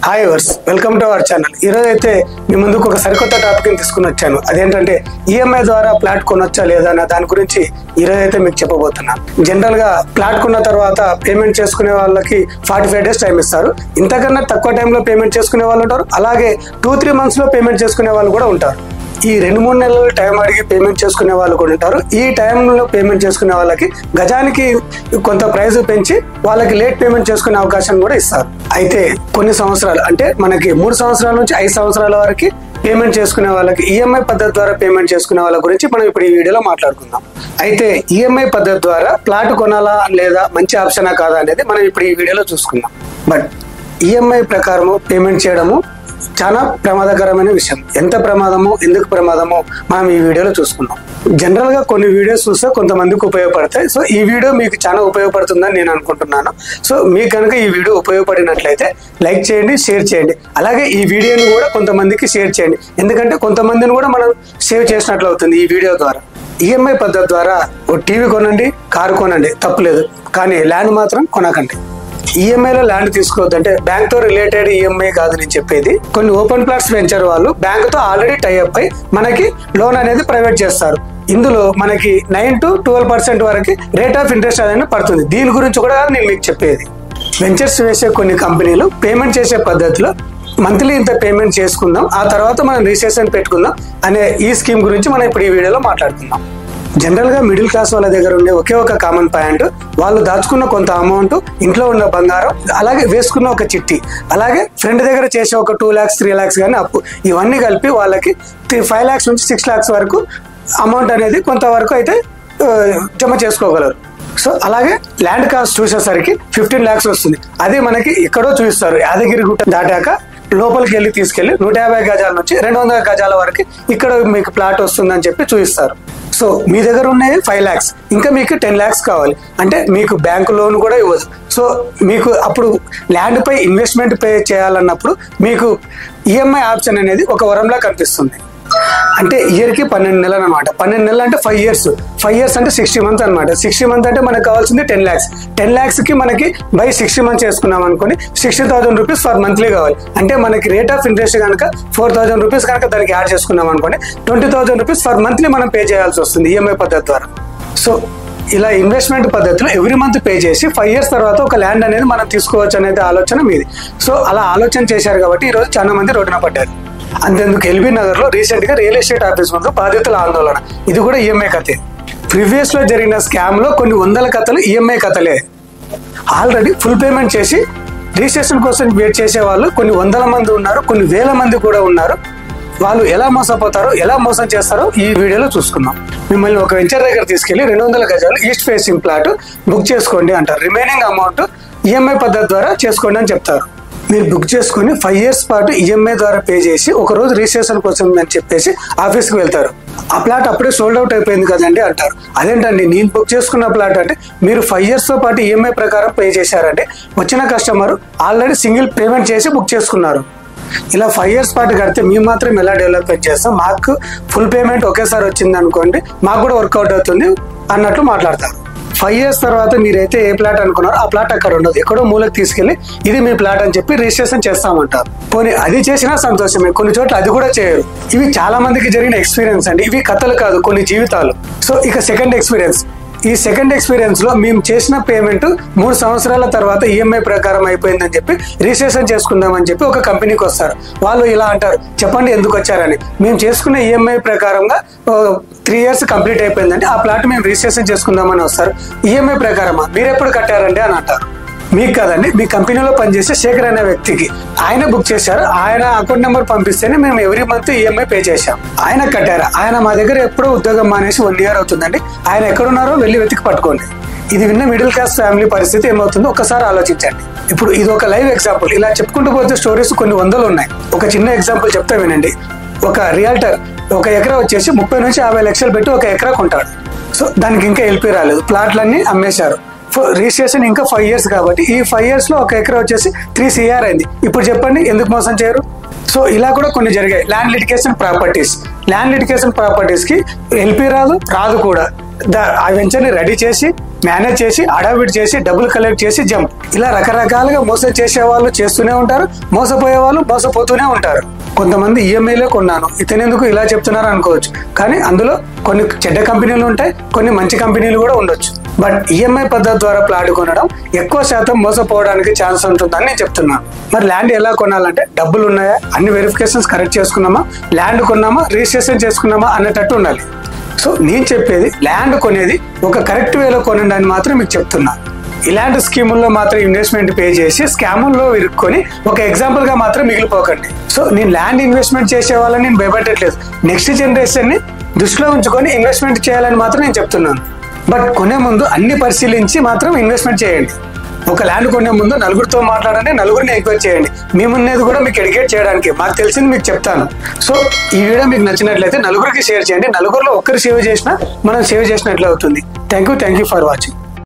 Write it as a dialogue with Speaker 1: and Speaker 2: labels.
Speaker 1: Hi వర్స్, welcome to our channel. ఈరోజు అయితే మీ ముందుకు ఒక సరికొత్త టాపిక్ తీసుకుని వచ్చాను. అదేంటంటే ఈఎంఐ ద్వారా ఫ్లాట్ కొనొచ్చా లేదా అన్న దాని గురించి ఈరోజు అయితే మీకు చెప్పబోతున్నాను. జనరల్ గా ఫ్లాట్ కొన్న తర్వాత పేమెంట్ చేసుకునే వాళ్ళకి 45 days టైం ఇస్తారు. ఇంతకన్నా తక్కువ టైంలో పేమెంట్ చేసుకునే వాళ్ళు ఉంటారు, అలాగే 2-3 months లో పేమెంట్ చేసుకునే వాళ్ళు కూడా ఉంటారు. ఈ 2-3 నెలలు టైం అడిగి పేమెంట్ చేసుకునే వాళ్ళు కూడా ఉంటారు. ఈ టైంలో పేమెంట్ చేసుకునే వాళ్ళకి గజానికి కొంత ప్రైస్ పెంచి వాళ్ళకి లేట్ పేమెంట్ చేసుకునే అవకాశం కూడా ఇస్తారు. అయితే కొన్ని సంవత్సరాలు అంటే మనకి 3 సంవత్సరాల నుంచి 5 సంవత్సరాల వరకు పేమెంట్ చేసుకునే వాళ్ళకి ఈఎంఐ పద్ధతి ద్వారా పేమెంట్ చేసుకునే వాళ్ళ గురించి మనం ఇప్పుడు ఈ వీడియోలో మాట్లాడుకుందాం. అయితే ఈఎంఐ పద్ధతి ద్వారా ప్లాట్ కొనాలా లేదా మంచి ఆప్షనా కాదా అనేది మనం ఇప్పుడు ఈ వీడియోలో చూసుకుందాం. బట్ ఈఎంఐ ప్రకారము పేమెంట్ చేయడము చాలా ప్రమాదకరమైన విషయం. ఎంత ప్రమాదమో, ఎందుకు ప్రమాదమో మనం ఈ వీడియోలో చూసుకుందాం. జనరల్ గా కొన్ని వీడియోస్ చూస్తే కొంతమందికి ఉపయోగపడతాయి. సో ఈ వీడియో మీకు చాలా ఉపయోగపడుతుందని నేను అనుకుంటున్నాను. సో మీకు కనుక ఈ వీడియో ఉపయోగపడినట్లయితే లైక్ చేయండి, షేర్ చేయండి. అలాగే ఈ వీడియోని కూడా కొంతమందికి షేర్ చేయండి, ఎందుకంటే కొంతమందిని కూడా మనం సేవ్ చేసినట్లు అవుతుంది ఈ వీడియో ద్వారా. ఈఎంఐ పద్ధతి ద్వారా ఒక టీవీ కొనండి, కారు కొనండి, తప్పులేదు, కానీ ల్యాండ్ మాత్రం కొనకండి. ఈఎంఐలో ల్యాండ్ తీసుకోవద్దంటే బ్యాంక్ తో రిలేటెడ్ ఈఎంఐ కాదు నేను చెప్పేది. కొన్ని ఓపెన్ ప్లాట్స్ వెంచర్ వాళ్ళు బ్యాంక్ తో ఆల్రెడీ టైఅప్ అయి మనకి లోన్ అనేది ప్రొవైడ్ చేస్తారు. ఇందులో మనకి 9 to 12% వరకు రేట్ ఆఫ్ ఇంట్రెస్ట్ అనేది పడుతుంది. దీని గురించి కూడా నేను మీకు చెప్పేది. వెంచర్స్ వేసే కొన్ని కంపెనీలు పేమెంట్ చేసే పద్ధతిలో మంత్లీ ఇంత పేమెంట్ చేసుకుందాం, ఆ తర్వాత మనం రిజిస్ట్రేషన్ పెట్టుకుందాం అనే ఈ స్కీమ్ గురించి మనం ఇప్పుడు ఈ వీడియోలో మాట్లాడుకుందాం. జనరల్ గా మిడిల్ క్లాస్ వాళ్ళ దగ్గర ఉండే ఒకే ఒక కామన్ పాయింట్, వాళ్ళు దాచుకున్న కొంత అమౌంట్, ఇంట్లో ఉన్న బంగారం, అలాగే వేసుకున్న ఒక చిట్టి, అలాగే ఫ్రెండ్ దగ్గర చేసే ఒక 2 lakhs 3 lakhs కానీ అప్పు, ఇవన్నీ కలిపి వాళ్ళకి 5 lakhs నుంచి 6 lakhs వరకు అమౌంట్ అనేది కొంతవరకు అయితే జమ చేసుకోగలరు. సో అలాగే ల్యాండ్ కాస్ట్ చూసేసరికి 15 lakhs వస్తుంది. అదే మనకి ఎక్కడో చూపిస్తారు, యాదగిరి గుట్ట దాటాక లోపలికి వెళ్ళి తీసుకెళ్లి 150 గజాల నుంచి 200 గజాల వరకు ఇక్కడ మీకు ప్లాట్ వస్తుందని చెప్పి చూపిస్తారు. సో మీ దగ్గర ఉన్నాయి 5 lakhs, ఇంకా మీకు 10 lakhs కావాలి అంటే మీకు బ్యాంకు లోన్ కూడా ఇవ్వదు. సో మీకు అప్పుడు ల్యాండ్ పై ఇన్వెస్ట్మెంట్ పే చేయాలన్నప్పుడు మీకు ఈఎంఐ ఆప్షన్ అనేది ఒక వరంలా కనిపిస్తుంది. అంటే ఇయర్కి 12 నెలలు అనమాట. 12 నెలలు అంటే 5 years. 5 years అంటే 60 months అనమాట. 60 months అంటే మనకు కావాల్సింది 10 lakhs. 10 lakhs కి మనకి బై 60 months చేసుకున్నాం అనుకోని 60,000 rupees ఫర్ మంత్లీ కావాలి. అంటే మనకి రేట్ ఆఫ్ ఇంట్రెస్ట్ కనుక 4,000 rupees కనుక దానికి యాడ్ చేసుకున్నాం అనుకోండి 20,000 rupees ఫర్ మంత్లీ మనం పే చేయాల్సి వస్తుంది ఈఎంఐ పద్ధతి ద్వారా. సో ఇలా ఇన్వెస్ట్మెంట్ పద్ధతిలో ఎవ్రీ మంత్ పే చేసి 5 years తర్వాత ఒక ల్యాండ్ అనేది మనం తీసుకోవచ్చు అనేది ఆలోచన మీది. సో అలా ఆలోచన చేశారు కాబట్టి ఈరోజు చాలా మంది రోడ్డున పడ్డారు. అంతేందుకు ఎల్బీ నగర్ లో రీసెంట్ గా రియల్ ఎస్టేట్ ఆఫీస్ ముందు బాధితుల ఆందోళన, ఇది కూడా ఈఎంఐ కథే. ప్రీవియస్ లో జరిగిన స్కామ్ లో కొన్ని 100 కథలు ఈఎంఐ కథలే. ఆల్రెడీ ఫుల్ పేమెంట్ చేసి రిజిస్ట్రేషన్ కోసం వెయిట్ చేసే వాళ్ళు కొన్ని 100 మంది ఉన్నారు, కొన్ని 1000 మంది కూడా ఉన్నారు. వాళ్ళు ఎలా మోసపోతారో, ఎలా మోసం చేస్తారో ఈ వీడియోలో చూసుకుందాం. మిమ్మల్ని ఒక వెంచర్ దగ్గర తీసుకెళ్లి 200 గజాలు ఈస్ట్ ఫేసింగ్ ప్లాట్ బుక్ చేసుకోండి అంటారు. రిమైనింగ్ అమౌంట్ ఈఎంఐ పద్ధతి ద్వారా చేసుకోండి అని చెప్తారు. మీరు బుక్ చేసుకుని 5 years పాటు ఈఎంఐ ద్వారా పే చేసి ఒక రోజు రిజిస్ట్రేషన్ కోసం అని చెప్పేసి ఆఫీస్కి వెళ్తారు. ఆ ప్లాట్ అప్పుడే సోల్డ్ అవుట్ అయిపోయింది కదండి అంటారు. అదేంటండి, నేను బుక్ చేసుకున్న ప్లాట్ అంటే మీరు 5 years తో పాటు ఈఎంఐ ప్రకారం పే చేశారంటే వచ్చిన కస్టమర్ ఆల్రెడీ సింగిల్ పేమెంట్ చేసి బుక్ చేసుకున్నారు. ఇలా 5 years పాటు కడితే మేము మాత్రం ఎలా డెవలప్మెంట్ చేస్తాం, మాకు ఫుల్ పేమెంట్ ఒకేసారి వచ్చింది అనుకోండి మాకు కూడా వర్కౌట్ అవుతుంది అన్నట్లు మాట్లాడతారు. 5 years తర్వాత మీరైతే ఏ ప్లాట్ అనుకున్నారో ఆ ప్లాట్ అక్కడ ఉండదు, ఎక్కడో మూలకు తీసుకెళ్లి ఇది మీ ప్లాట్ అని చెప్పి రిజిస్ట్రేషన్ చేస్తామంటారు. పోనీ అది చేసినా సంతోషమే, కొన్ని చోట్ల అది కూడా చేయరు. ఇవి చాలా మందికి జరిగిన ఎక్స్పీరియన్స్ అండి, ఇవి కథలు కాదు, కొన్ని జీవితాలు. సో ఇక సెకండ్ ఎక్స్పీరియన్స్. ఈ సెకండ్ ఎక్స్పీరియన్స్ లో మేము చేసిన పేమెంట్ 3 సంవత్సరాల తర్వాత ఈఎంఐ ప్రకారం అయిపోయిందని చెప్పి రిజిస్ట్రేషన్ చేసుకుందామని చెప్పి ఒక కంపెనీకి వస్తారు. వాళ్ళు ఇలా అంటారు, చెప్పండి ఎందుకు వచ్చారని. మేము చేసుకున్న ఈఎంఐ ప్రకారంగా 3 years కంప్లీట్ అయిపోయిందంటే ఆ ప్లాట్ మేము రిజిస్ట్రేషన్ చేసుకుందామని వస్తారు. ఈఎంఐ ప్రకారమా, మీరు ఎప్పుడు కట్టారండి అని అంటారు. మీకు కాదండి, మీ కంపెనీలో పనిచేసే శేఖర్ అనే వ్యక్తికి ఆయన బుక్ చేశారు. ఆయన అకౌంట్ నెంబర్ పంపిస్తేనే మేము ఎవ్రీ మంత్ ఈఎంఐ పే చేశాం. ఆయన కట్టారా? ఆయన మా దగ్గర ఎప్పుడో ఉద్యోగం మానేసి 1 year అవుతుందండి. ఆయన ఎక్కడున్నారో వెళ్ళి వెతికి పట్టుకోండి. ఇది విన్న మిడిల్ క్లాస్ ఫ్యామిలీ పరిస్థితి ఏమవుతుందో ఒకసారి ఆలోచించండి. ఇప్పుడు ఇది ఒక లైవ్ ఎగ్జాంపుల్. ఇలా చెప్పుకుంటూ పోతే స్టోరీస్ కొన్ని 100 ఉన్నాయి. ఒక చిన్న ఎగ్జాంపుల్ చెప్తా వినండి. ఒక రియాల్టర్ 1 ఎకరా వచ్చేసి 30 నుంచి 50 లక్షలు పెట్టి 1 ఎకరా కొంటాడు. సో దానికి ఇంకా ఎల్పీ రాలేదు, ప్లాట్లన్నీ అమ్మేశారు. రిజిస్ట్రేషన్ ఇంకా 5 years కాబట్టి ఈ 5 years లో 1 ఎకరా వచ్చేసి 3 CR అయింది. ఇప్పుడు చెప్పండి ఎందుకు మోసం చేయరు? సో ఇలా కూడా కొన్ని జరిగాయి. ల్యాండ్ లిటిగేషన్ ప్రాపర్టీస్ కి ఎల్పీ రాదు కూడా. ఆ వెంచర్ని రెడీ చేసి మేనేజ్ చేసి అడావిడ్ చేసి డబ్బులు కలెక్ట్ చేసి జంప్, ఇలా రకరకాలుగా మోసం చేసే వాళ్ళు చేస్తూనే ఉంటారు, మోసపోయే వాళ్ళు మోసపోతూనే ఉంటారు. కొంతమంది ఈఎంఐలే కొన్నాను ఇతనెందుకు ఇలా చెప్తున్నారు అనుకోవచ్చు, కానీ అందులో కొన్ని చెడ్డ కంపెనీలు ఉంటాయి, కొన్ని మంచి కంపెనీలు కూడా ఉండొచ్చు. బట్ ఈఎంఐ పద్ధతి ద్వారా ప్లాట్ కొనడం ఎక్కువ శాతం మోసపోవడానికి ఛాన్స్ ఉంటుందని నేను చెప్తున్నాను. మరి ల్యాండ్ ఎలా కొనాలంటే డబ్బులు ఉన్నాయా, అన్ని వెరిఫికేషన్స్ కరెక్ట్ చేసుకున్నామా, ల్యాండ్ కొన్నామా, రిజిస్ట్రేషన్ చేసుకున్నామా అన్నట్టు ఉండాలి. సో నేను చెప్పేది ల్యాండ్ కొనేది ఒక కరెక్ట్ వేలో కొనండి అని మాత్రం మీకు చెప్తున్నా. ఇలాంటి స్కీముల్లో మాత్రం ఇన్వెస్ట్మెంట్ పే చేసి స్కాముల్లో ఇరుక్కొని ఒక ఎగ్జాంపుల్ గా మాత్రం మిగిలిపోకండి. సో నేను ల్యాండ్ ఇన్వెస్ట్మెంట్ చేసే వాళ్ళని నేను భయపెట్టట్లేదు, నెక్స్ట్ జనరేషన్ ని దృష్టిలో ఉంచుకొని ఇన్వెస్ట్మెంట్ చేయాలని మాత్రం నేను చెప్తున్నాను. బట్ కొనే ముందు అన్ని పరిశీలించి మాత్రం ఇన్వెస్ట్మెంట్ చేయండి. ఒక ల్యాండ్ కొనే ముందు నలుగురితో మాట్లాడండి, నలుగురిని ఎంక్వైరీ చేయండి. మేమున్నది కూడా మీకు ఎడ్యుకేట్ చేయడానికి, మాకు తెలిసింది మీకు చెప్తాను. సో ఈ వీడియో మీకు నచ్చినట్లయితే నలుగురికి షేర్ చేయండి. నలుగురిలో ఒక్కరు సేవ్ చేసినా మనం సేవ్ చేసినట్లు అవుతుంది. Thank you for watching.